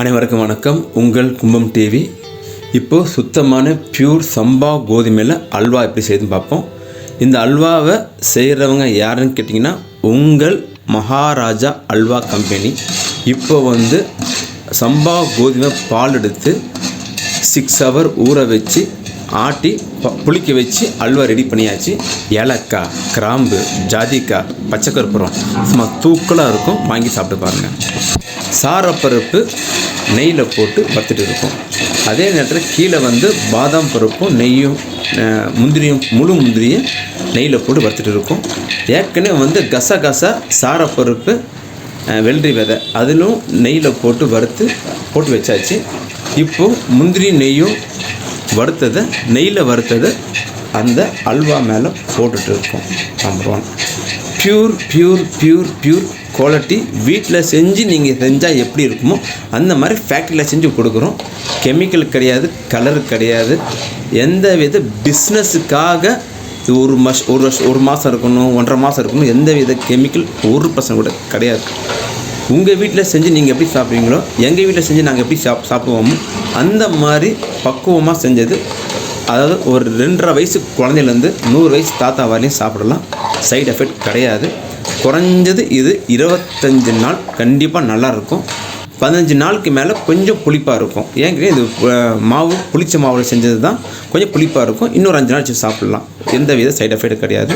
அனைவருக்கும் வணக்கம். உங்கள் கும்பம் டிவி. இப்போது சுத்தமான பியூர் சம்பா கோதுமையில் அல்வா எப்படி செய்யுதுன்னு பார்ப்போம். இந்த அல்வாவை செய்கிறவங்க யாருன்னு கேட்டிங்கன்னா உங்கள் மகாராஜா அல்வா கம்பெனி. இப்போ சம்பா கோதுமை பால் எடுத்து 6 hour ஊற வச்சு ஆட்டி புளிக்க வச்சு அல்வா ரெடி பண்ணியாச்சு. ஏலக்காய், கிராம்பு, ஜாதிக்காய், பச்சைக்கற்பூரம் சும்மா தூக்கலாக இருக்கும். வாங்கி சாப்பிட்டு பாருங்கள். சாரப்பருப்பு நெய்யில் போட்டு வறுத்துட்டு இருக்கும். அதே நேரத்தில் கீழே பாதாம் பருப்பும் நெய்யும் முந்திரியும் முழு முந்திரியும் நெய்யில் போட்டு வறுத்துட்டு இருக்கும். ஏற்கனவே கசகசா சாரப்பருப்பு வெள்ளரி விதை அதிலும் நெய்யில் போட்டு போட்டு வச்சாச்சு. இப்போது முந்திரி நெய்யும் வறுத்ததை நெய்யில் வறுத்ததை அந்த அல்வா மேலே போட்டுட்டு இருக்கோம். Number 1 pure pure pure pure quality. வீட்டில் செஞ்சு நீங்கள் செஞ்சால் எப்படி இருக்குமோ அந்த மாதிரி ஃபேக்ட்ரியில் செஞ்சு கொடுக்குறோம். கெமிக்கல் கிடையாது, கலர் கிடையாது. எந்த வித பிஸ்னஸுக்காக ஒரு மாதம் இருக்கணும், 1.5 மாதம் இருக்கணும், எந்த வித கெமிக்கல் 1% கூட கிடையாது. உங்கள் வீட்டில் செஞ்சு நீங்கள் எப்படி சாப்பிட்றீங்களோ எங்கள் வீட்டில் செஞ்சு நாங்கள் எப்படி சாப்பிடுவோமோ அந்த மாதிரி பக்குவமாக செஞ்சது. அதாவது ஒரு 2.5 வயசு குழந்தையிலேருந்து 100 வயசு தாத்தா வரையும் சாப்பிடலாம். சைடு எஃபெக்ட் கிடையாது. குறைஞ்சது இது 25 நாள் கண்டிப்பாக நல்லாயிருக்கும். 15 நாளுக்கு மேலே கொஞ்சம் புளிப்பாக இருக்கும். ஏங்க இது மாவு புளிச்ச மாவில் செஞ்சது தான் கொஞ்சம் புளிப்பாக இருக்கும். இன்னொரு 5 நாள் வச்சு சாப்பிட்லாம். எந்த வித சைடு எஃபெக்ட் கிடையாது.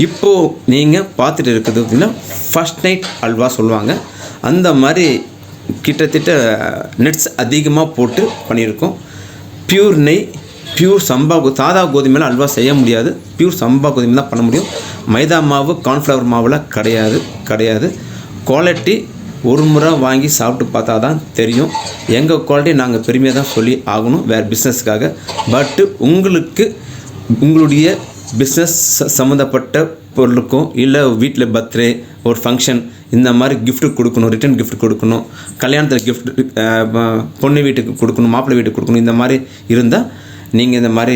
இப்போது நீங்கள் பார்த்துட்டு இருக்குது அப்படின்னா ஃபஸ்ட் நைட் அல்வா சொல்லுவாங்க. அந்த மாதிரி கிட்டத்தட்ட நட்ஸ் அதிகமாக போட்டு பண்ணியிருக்கோம். பியூர் நெய், பியூர் சம்பா சாதா கோதுமையில் அல்வா செய்ய முடியாது. பியூர் சம்பா கோதுமை தான் பண்ண முடியும். மைதா மாவு, கார்ன்ஃப்ளவர் மாவில் கிடையாது. குவாலிட்டி ஒரு முறை வாங்கி சாப்பிட்டு பார்த்தா தான் தெரியும். எங்கள் குவாலிட்டி நாங்கள் பெருமையாக தான் சொல்லி ஆகணும், வேறு பிஸ்னஸ்க்காக. பட்டு உங்களுடைய பிஸ்னஸ் சம்மந்தப்பட்ட பொருளுக்கும் இல்லை வீட்டில் பர்த்டே ஒரு ஃபங்க்ஷன் இந்த மாதிரி கிஃப்ட்டு கொடுக்கணும், ரிட்டன் கிஃப்ட் கொடுக்கணும், கல்யாணத்தில் கிஃப்ட் பொண்ணு வீட்டுக்கு கொடுக்கணும், மாப்பிள்ளை வீட்டுக்கு கொடுக்கணும், இந்த மாதிரி இருந்தால் நீங்கள் இந்த மாதிரி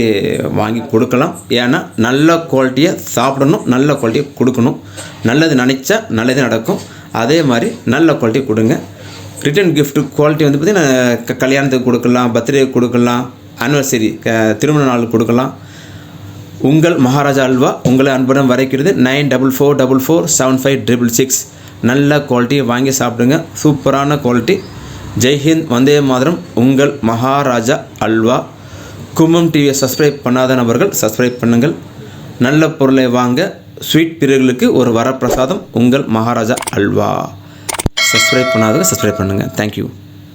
வாங்கி கொடுக்கலாம். ஏன்னா நல்ல குவாலிட்டியாக சாப்பிடணும், நல்ல குவாலிட்டியாக கொடுக்கணும். நல்லது நினச்சா நல்லதே நடக்கும். அதே மாதிரி நல்ல குவாலிட்டி கொடுங்க. ரிட்டன் கிஃப்ட்டு குவாலிட்டி பார்த்திங்கன்னா கல்யாணத்துக்கு கொடுக்கலாம், பர்த்டே கொடுக்கலாம், ஆனிவர்சரி திருமண நாள் கொடுக்கலாம். உங்கள் மகாராஜா அல்வா உங்களை அன்புடன் வரைக்கிறது. 9444475666. நல்ல குவாலிட்டியை வாங்கி சாப்பிடுங்க. சூப்பரான குவாலிட்டி. ஜெய்ஹிந்த், வந்தே மாதரம். உங்கள் மகாராஜா அல்வா. கும்பம் டிவியை சப்ஸ்கிரைப் பண்ணாத நபர்கள் சப்ஸ்கிரைப் பண்ணுங்கள். நல்ல பொருளை வாங்க. ஸ்வீட் பிரியர்களுக்கு ஒரு வரப்பிரசாதம் உங்கள் மகாராஜா அல்வா. சப்ஸ்கிரைப் பண்ணாதவங்க சப்ஸ்கிரைப் பண்ணுங்கள். தேங்க்யூ.